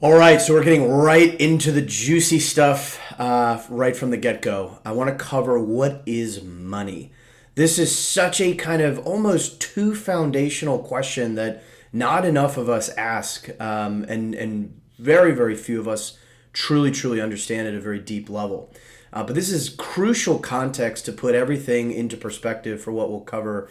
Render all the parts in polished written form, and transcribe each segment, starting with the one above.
All right, so we're getting right into the juicy stuff right from the get-go. I want to cover what is money. This is such a kind of almost too foundational question that not enough of us ask, and very very few of us truly understand at a very deep level. But this is crucial context to put everything into perspective for what we'll cover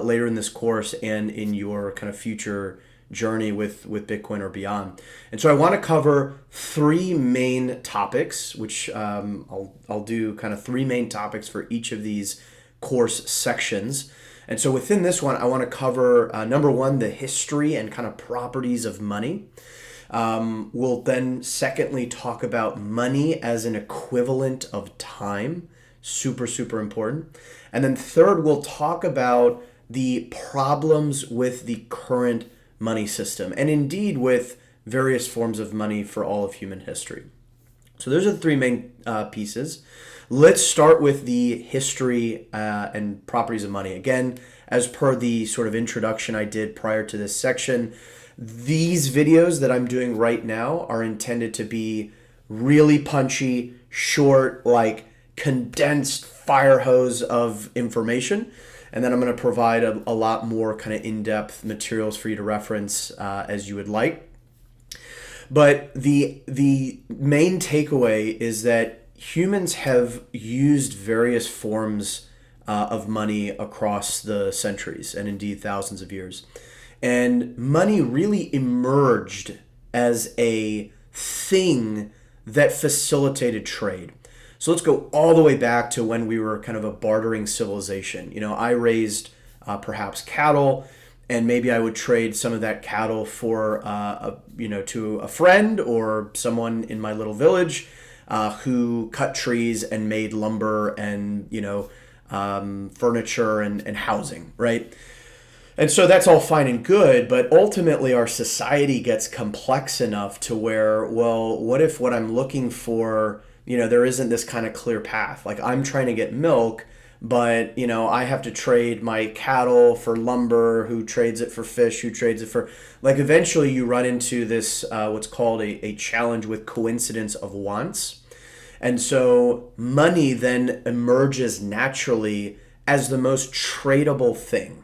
later in this course and in your kind of future journey with Bitcoin or beyond. And so I want to cover three main topics, which I'll do kind of three main topics for each of these course sections. And so within this one, I want to cover number one, the history and kind of properties of money. We'll then secondly talk about money as an equivalent of time. Super important. And then third, we'll talk about the problems with the current money system, and indeed with various forms of money for all of human history. So those are the three main pieces. Let's start with the history and properties of money. Again, as per the sort of introduction I did prior to this section, these videos that I'm doing right now are intended to be really punchy, short, like condensed fire hose of information. And then I'm going to provide a lot more kind of in-depth materials for you to reference as you would like. But the main takeaway is that humans have used various forms of money across the centuries and indeed thousands of years. And money really emerged as a thing that facilitated trade. So let's go all the way back to when we were kind of a bartering civilization. You know, I raised perhaps cattle, and maybe I would trade some of that cattle for, to a friend or someone in my little village who cut trees and made lumber and, furniture and housing, right? And so that's all fine and good, but ultimately our society gets complex enough to where, well, what if what I'm looking for, there isn't this kind of clear path. Like I'm trying to get milk, but, I have to trade my cattle for lumber, who trades it for fish, who trades it for, like eventually you run into this, what's called a challenge with coincidence of wants. And so money then emerges naturally as the most tradable thing.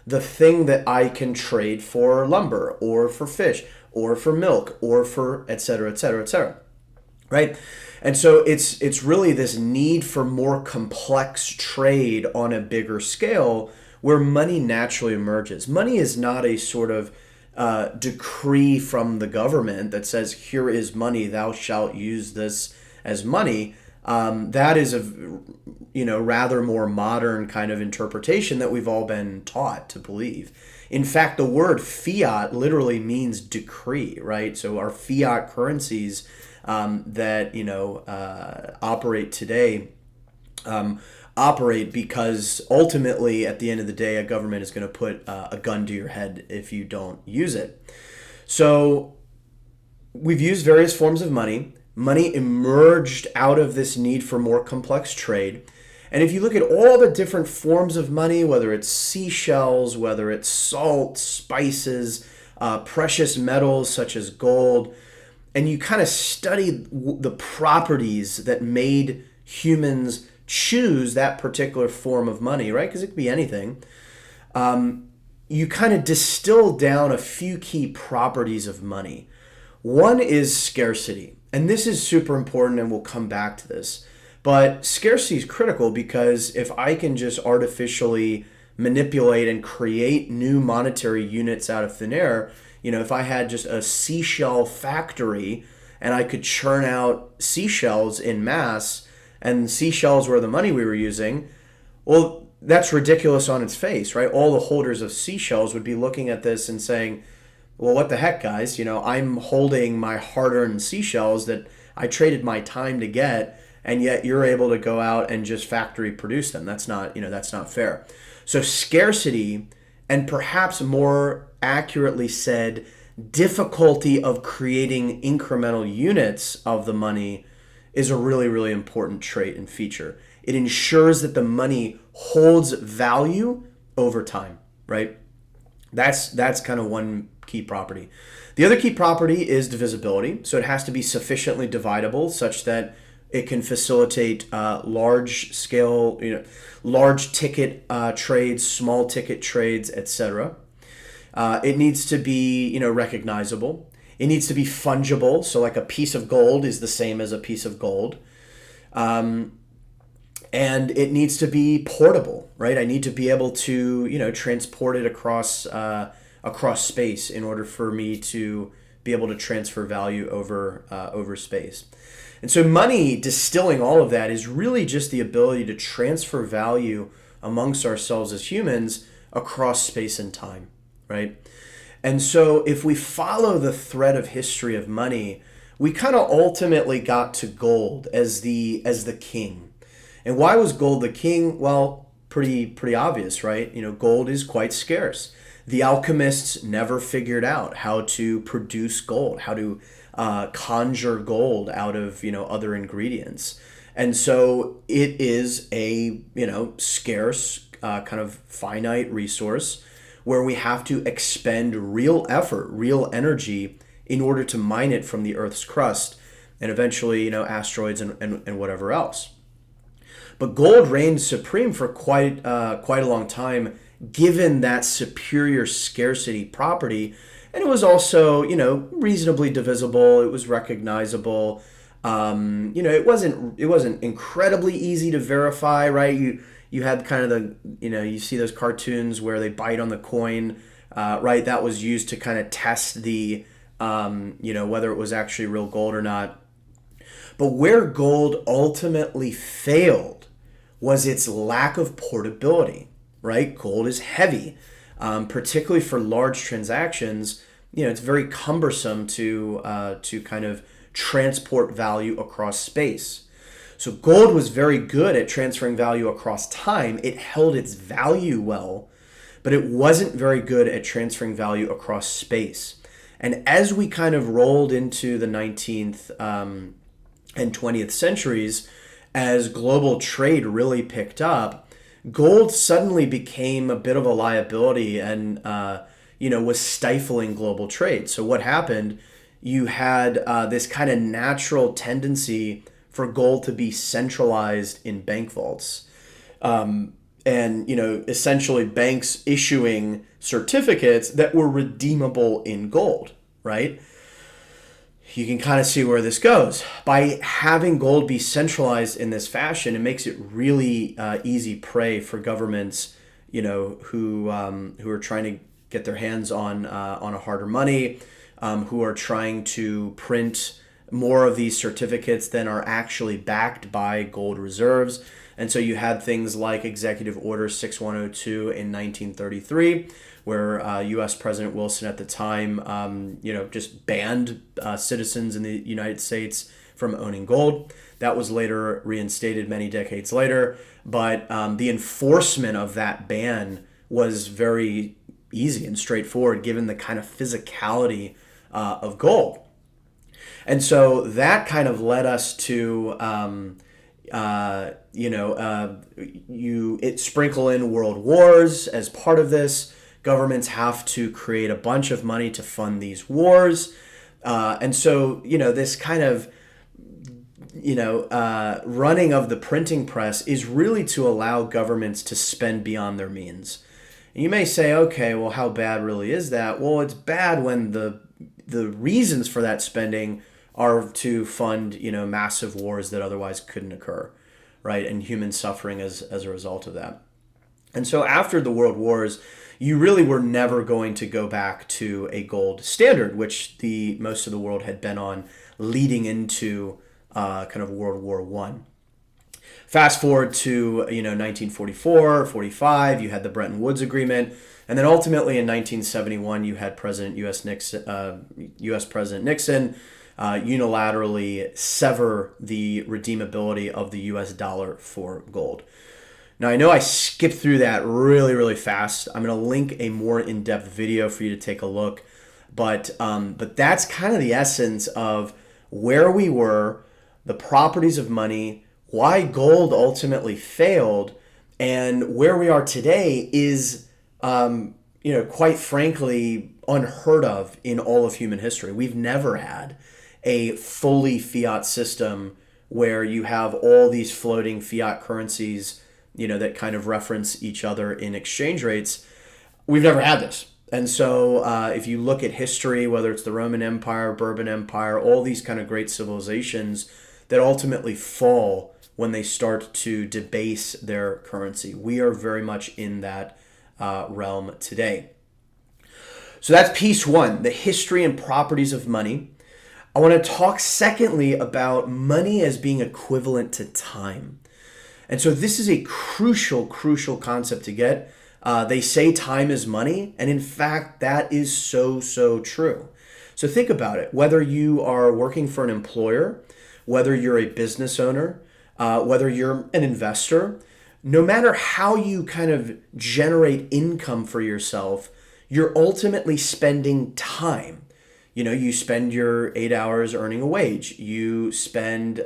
The thing that I can trade for lumber or for fish or for milk or for et cetera, right? And so it's really this need for more complex trade on a bigger scale where money naturally emerges. Money is not a sort of decree from the government that says, here is money, thou shalt use this as money. That is a rather more modern kind of interpretation that we've all been taught to believe. In fact, the word fiat literally means decree, right? So our fiat currencies that operate today operate because ultimately at the end of the day a government is going to put a gun to your head if you don't use it. So we've used various forms of money. Money emerged out of this need for more complex trade. And if you look at all the different forms of money, whether it's seashells, whether it's salt, spices, precious metals such as gold, and you kind of study the properties that made humans choose that particular form of money, right? Because it could be anything. You kind of distill down a few key properties of money. One is scarcity. And this is super important, and we'll come back to this. But scarcity is critical because if I can just artificially manipulate and create new monetary units out of thin air, if I had just a seashell factory and I could churn out seashells in mass, and seashells were the money we were using, well, that's ridiculous on its face, right? All the holders of seashells would be looking at this and saying, well, what the heck, guys? I'm holding my hard-earned seashells that I traded my time to get, and yet you're able to go out and just factory produce them. That's not fair. So scarcity, and perhaps more accurately said, difficulty of creating incremental units of the money is a really important trait and feature. It ensures that the money holds value over time, right? That's kind of one key property. The other key property is divisibility. So it has to be sufficiently dividable such that it can facilitate large scale, large ticket trades, small ticket trades, etc. It needs to be, recognizable. It needs to be fungible. So like a piece of gold is the same as a piece of gold. And it needs to be portable, right? I need to be able to, transport it across space in order for me to be able to transfer value over space. And so money, distilling all of that, is really just the ability to transfer value amongst ourselves as humans across space and time, right? And so if we follow the thread of history of money, we kind of ultimately got to gold as the king. And why was gold the king? Well, pretty obvious, right? Gold is quite scarce. The alchemists never figured out how to produce gold, how to conjure gold out of other ingredients, and so it is a scarce kind of finite resource where we have to expend real effort, real energy in order to mine it from the Earth's crust and eventually asteroids and whatever else. But gold reigned supreme for quite a long time, given that superior scarcity property. And it was also, reasonably divisible. It was recognizable. It wasn't incredibly easy to verify, right? You had kind of you see those cartoons where they bite on the coin, right? That was used to kind of test the, whether it was actually real gold or not. But where gold ultimately failed was its lack of portability, right? Gold is heavy. Particularly for large transactions, it's very cumbersome to kind of transport value across space. So gold was very good at transferring value across time. It held its value well, but it wasn't very good at transferring value across space. And as we kind of rolled into the 19th and 20th centuries, as global trade really picked up, gold suddenly became a bit of a liability and, was stifling global trade. So what happened? You had this kind of natural tendency for gold to be centralized in bank vaults. Essentially banks issuing certificates that were redeemable in gold, right? You can kind of see where this goes. By having gold be centralized in this fashion, it makes it really easy prey for governments, who are trying to get their hands on a harder money, who are trying to print more of these certificates than are actually backed by gold reserves. And so you had things like Executive Order 6102 in 1933, where U.S. President Wilson at the time, just banned citizens in the United States from owning gold. That was later reinstated many decades later, but the enforcement of that ban was very easy and straightforward given the kind of physicality of gold. And so that kind of led us to sprinkle in world wars as part of this. Governments have to create a bunch of money to fund these wars. And so, this kind of, running of the printing press is really to allow governments to spend beyond their means. And you may say, okay, well, how bad really is that? Well, it's bad when the reasons for that spending are to fund, massive wars that otherwise couldn't occur, right? And human suffering as a result of that. And so after the world wars, you really were never going to go back to a gold standard, which most of the world had been on leading into kind of World War I. Fast forward to 1944, 45, you had the Bretton Woods Agreement, and then ultimately in 1971 you had U.S. President Nixon unilaterally sever the redeemability of the U.S. dollar for gold. Now, I know I skipped through that really, really fast. I'm going to link a more in-depth video for you to take a look. But that's kind of the essence of where we were, the properties of money, why gold ultimately failed, and where we are today is, quite frankly, unheard of in all of human history. We've never had a fully fiat system where you have all these floating fiat currencies, that kind of reference each other in exchange rates. We've never had this. And so if you look at history, whether it's the Roman Empire, Bourbon Empire, all these kind of great civilizations that ultimately fall when they start to debase their currency. We are very much in that realm today. So that's piece one, the history and properties of money. I want to talk secondly about money as being equivalent to time. And so this is a crucial concept to get. They say time is money, and in fact, that is so true. So think about it. Whether you are working for an employer, whether you're a business owner, whether you're an investor, no matter how you kind of generate income for yourself, you're ultimately spending time. You spend your 8 hours earning a wage. You spend,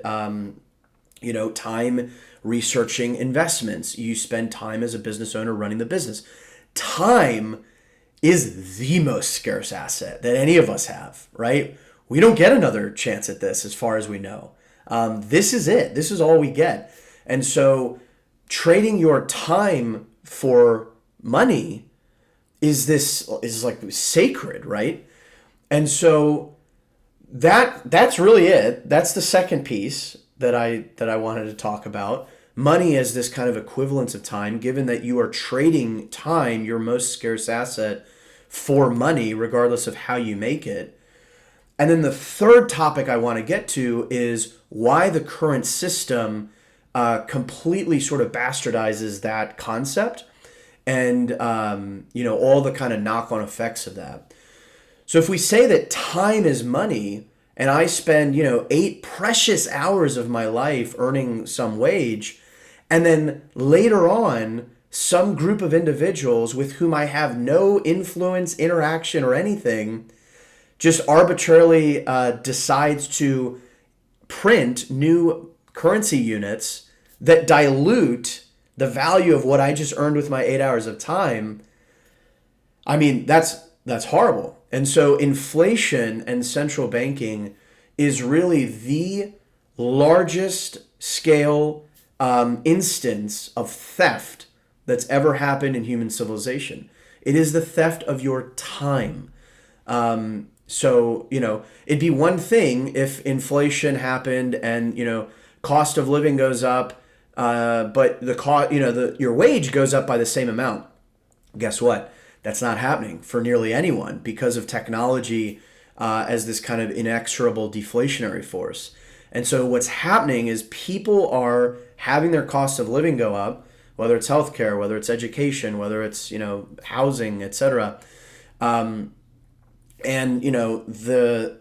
time researching investments. You spend time as a business owner running the business. Time is the most scarce asset that any of us have, right? We don't get another chance at this as far as we know. This is it. This is all we get. And so trading your time for money is like sacred, right? And so that's really it. That's the second piece that I wanted to talk about. Money as this kind of equivalence of time, given that you are trading time, your most scarce asset, for money, regardless of how you make it. And then the third topic I want to get to is why the current system completely sort of bastardizes that concept and, all the kind of knock-on effects of that. So if we say that time is money and I spend, 8 precious hours of my life earning some wage, and then later on, some group of individuals with whom I have no influence, interaction, or anything just arbitrarily decides to print new currency units that dilute the value of what I just earned with my 8 hours of time, I mean, that's horrible. And so inflation and central banking is really the largest scale instance of theft that's ever happened in human civilization. It is the theft of your time. So, it'd be one thing if inflation happened and, cost of living goes up, but your wage goes up by the same amount. Guess what? That's not happening for nearly anyone because of technology as this kind of inexorable deflationary force. And so what's happening is people are having their cost of living go up, whether it's healthcare, whether it's education, whether it's, housing, etc. And,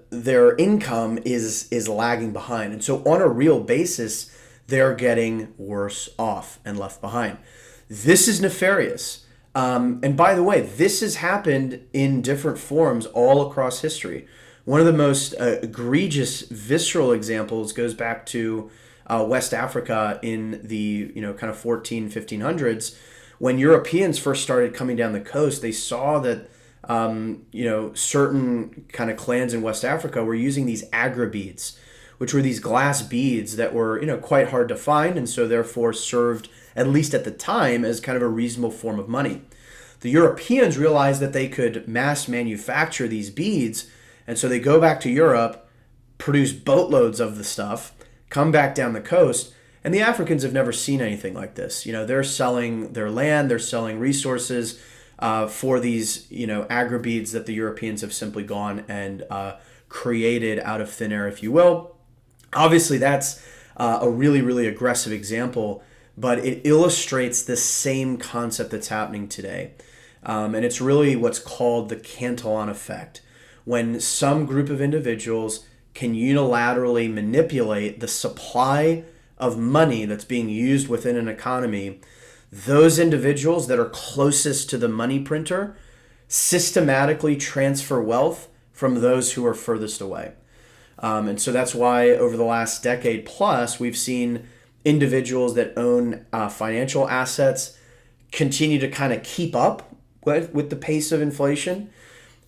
their income is lagging behind. And so on a real basis, they're getting worse off and left behind. This is nefarious. And by the way, this has happened in different forms all across history. One of the most egregious, visceral examples goes back to West Africa in the kind of 1500s. When Europeans first started coming down the coast, they saw that certain kind of clans in West Africa were using these agra-beads, which were these glass beads that were quite hard to find, and so therefore served, at least at the time, as kind of a reasonable form of money. The Europeans realized that they could mass manufacture these beads, and so they go back to Europe, produce boatloads of the stuff, come back down the coast, and the Africans have never seen anything like this. They're selling their land, they're selling resources for these, agra-beads that the Europeans have simply gone and created out of thin air, if you will. Obviously, that's a really, really aggressive example, but it illustrates the same concept that's happening today. And it's really what's called the Cantillon effect, when some group of individuals can unilaterally manipulate the supply of money that's being used within an economy. Those individuals that are closest to the money printer systematically transfer wealth from those who are furthest away. And so that's why over the last decade plus, we've seen individuals that own financial assets continue to kind of keep up with the pace of inflation.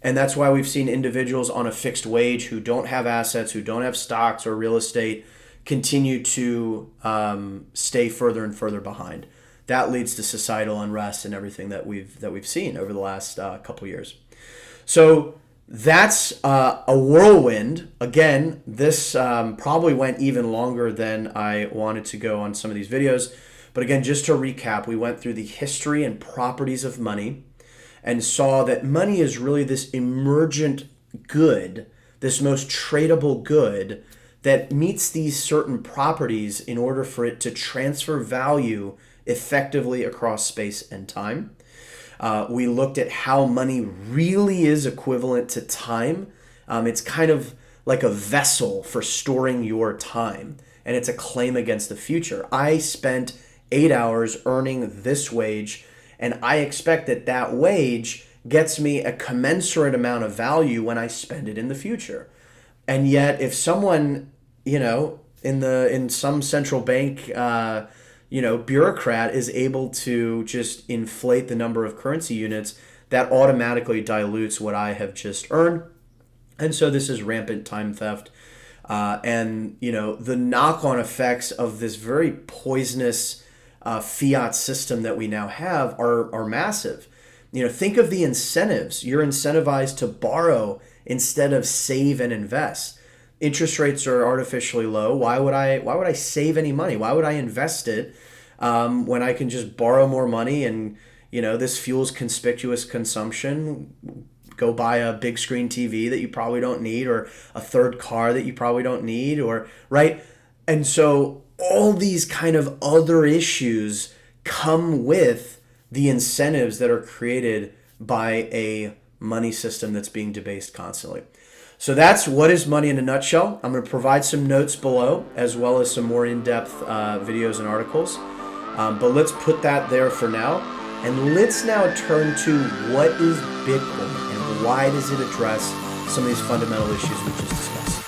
And that's why we've seen individuals on a fixed wage who don't have assets, who don't have stocks or real estate, continue to stay further and further behind. That leads to societal unrest and everything that we've seen over the last couple years. So that's a whirlwind. Again, this probably went even longer than I wanted to go on some of these videos. But again, just to recap, we went through the history and properties of money and saw that money is really this emergent good, this most tradable good that meets these certain properties in order for it to transfer value effectively across space and time. We looked at how money really is equivalent to time. It's kind of like a vessel for storing your time, and it's a claim against the future. I spent 8 hours earning this wage, and I expect that that wage gets me a commensurate amount of value when I spend it in the future. And yet, if someone, in some central bank, bureaucrat is able to just inflate the number of currency units, that automatically dilutes what I have just earned. And so this is rampant time theft. The knock-on effects of this very poisonous fiat system that we now have are massive. Think of the incentives. You're incentivized to borrow instead of save and invest. Interest rates are artificially low. Why would I save any money? Why would I invest it when I can just borrow more money and this fuels conspicuous consumption? Go buy a big screen TV that you probably don't need, or a third car that you probably don't need, or right? And so all these kind of other issues come with the incentives that are created by a money system that's being debased constantly. So that's what is money in a nutshell. I'm going to provide some notes below, as well as some more in-depth videos and articles. But let's put that there for now. And let's now turn to what is Bitcoin and why does it address some of these fundamental issues we just discussed.